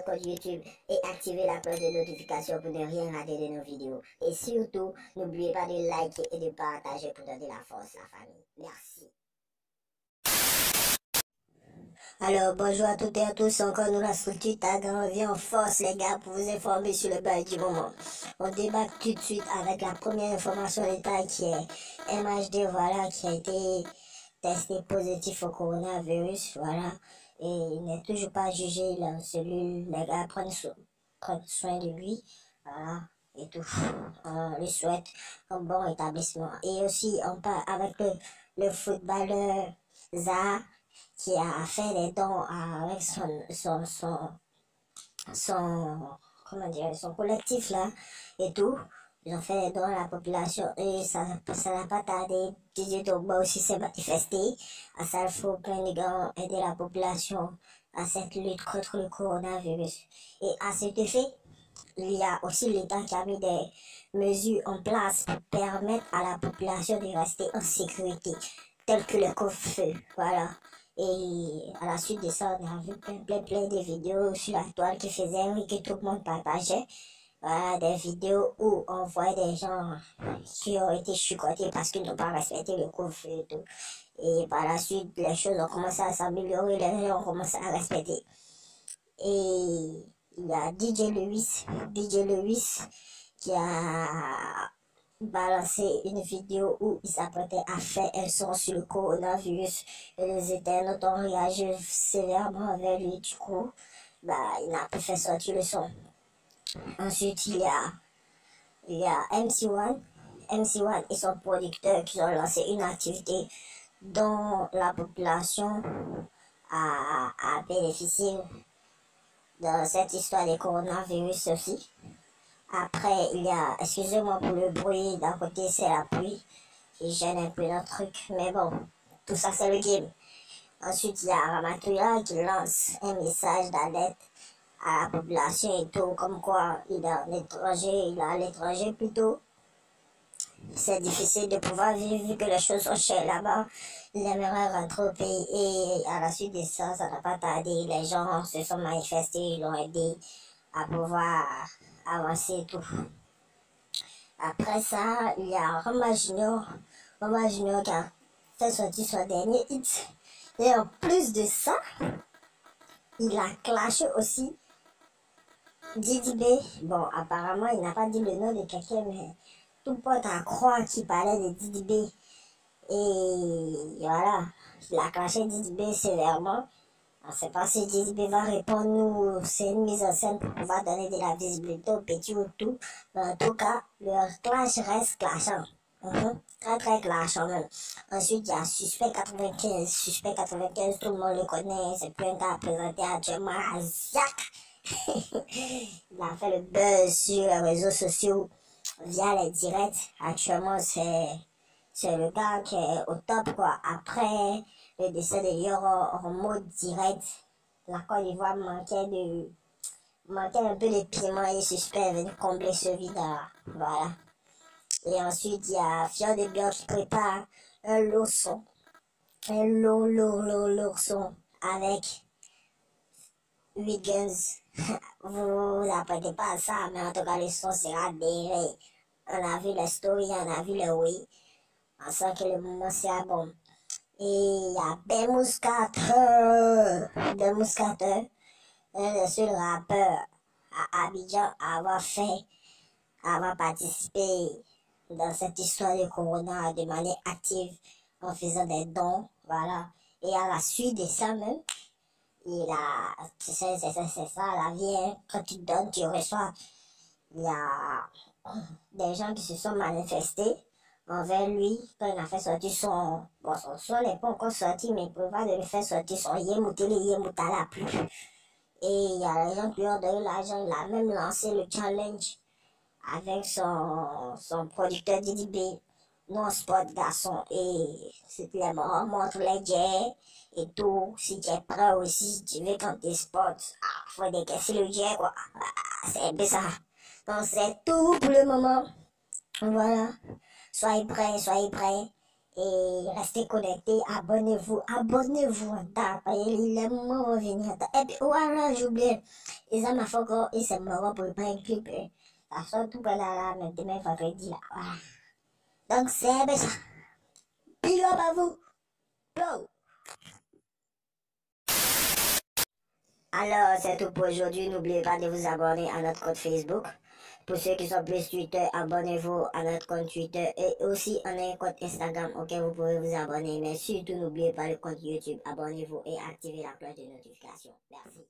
notre compte YouTube et activez la cloche de notification pour ne rien rater de nos vidéos. Et surtout, n'oubliez pas de liker et de partager pour donner la force à la famille. Merci. Alors, bonjour à toutes et à tous, encore nous la structure Tag revient en force les gars pour vous informer sur le bail du moment. On débarque tout de suite avec la première information d'État qui est MHD, voilà, qui a été testé positif au coronavirus, voilà, et il n'est toujours pas jugé, il est en cellule, les gars prennent soin de lui, voilà, et tout. On lui souhaite un bon rétablissement. Et aussi, on part avec le footballeur Zaha, qui a fait des dons avec comment dire, son collectif là et tout. Ils ont fait des dons à la population et ça n'a pas tardé. Didier Drogba aussi s'est manifesté. À ça, il faut plein de gars aider la population à cette lutte contre le coronavirus. Et à cet effet, il y a aussi l'État qui a mis des mesures en place pour permettre à la population de rester en sécurité, telles que le couvre-feu, voilà. Et à la suite de ça, on a vu plein de vidéos sur la toile qui faisaient oui, que tout le monde partageait. Voilà, des vidéos où on voit des gens qui ont été chicotés parce qu'ils n'ont pas respecté le couvre-feu et tout. Et par la suite, les choses ont commencé à s'améliorer, les gens ont commencé à respecter. Et il y a DJ Lewis qui a balancé une vidéo où il s'apprêtait à faire un son sur le coronavirus et les internautes ont réagi sévèrement vers lui. Du coup, il n'a pas fait sortir le son. Ensuite, il y a MC1 et son producteur qui ont lancé une activité dont la population a bénéficié dans cette histoire des coronavirus aussi. Après, il y a, excusez-moi pour le bruit, d'un côté c'est la pluie, qui gêne un peu notre truc, mais bon, tout ça c'est le game. Ensuite, il y a Ramatoula qui lance un message d'alerte à la population et tout, comme quoi il est à l'étranger plutôt. C'est difficile de pouvoir vivre vu que les choses sont chères là-bas. Il aimerait rentrer au pays et à la suite de ça, ça n'a pas tardé. Les gens se sont manifestés, ils l'ont aidé à pouvoir avancer et tout. Après ça, il y a Roma Junior qui a fait sortir son dernier hit. Et en plus de ça, il a clashé aussi Didi B. Bon, apparemment, il n'a pas dit le nom de quelqu'un, mais tout porte à croire qu'il parlait de Didi B. Et voilà, il a clashé Didi B sévèrement. On ne sait pas si Didi B va répondre ou c'est une mise en scène pour pouvoir donner de la visibilité au petit ou tout. Mais en tout cas, leur clash reste clashant. Très très clashant même. Ensuite, il y a Suspect 95. Suspect 95, tout le monde le connaît. C'est plus un gars présenté actuellement à Ziak. Il a fait le buzz sur les réseaux sociaux via les directs. Actuellement, c'est le gars qui est au top quoi. Après le décès de Yoro en mode direct, la Côte d'Ivoire manquait un peu de piment et Suspect est venu combler ce vide là. Voilà. Et ensuite, il y a Fior de Bior qui prépare un lourd son. Un lourd son avec 8 guns. Vous apprêtez pas à ça, mais en tout cas, le son sera déré. On a vu les stories, on a vu le oui. On sent que le moment sera bon. Et il y a Ben Mouskater, un des seuls rappeurs à Abidjan à avoir participé dans cette histoire de Corona de manière active en faisant des dons, voilà. Et à la suite de ça même, c'est ça, la vie, hein. Quand tu donnes, tu reçois. Il y a des gens qui se sont manifestés envers lui quand il a fait sortir son son n'est pas encore sorti, mais il prévoit de le faire sortir son Yemoutala plus. Et il y a les gens qui lui ont donné l'argent, il a même lancé le challenge avec son producteur Didi B, non-sport garçon, et c'était les morts, montre les jets et tout. Si tu es prêt aussi, si tu veux quand tu sport, faut décaisser le jet quoi. C'est un peu ça. Donc c'est tout pour le moment. Voilà. Soyez prêts. Et restez connectés, abonnez-vous en tas. Les moments vont venir en tas. Et puis, voilà, j'oublie. Les amis, faut qu'on essaie de me reprendre un clip. Ça sort tout par là, mais demain, vendredi, là. Voilà. Donc, c'est ça. Big up à vous. Go. Alors, c'est tout pour aujourd'hui. N'oubliez pas de vous abonner à notre compte Facebook. Pour ceux qui sont plus Twitter, abonnez-vous à notre compte Twitter. Et aussi, on a un compte Instagram auquel vous pouvez vous abonner. Mais surtout, n'oubliez pas le compte YouTube. Abonnez-vous et activez la cloche de notification. Merci.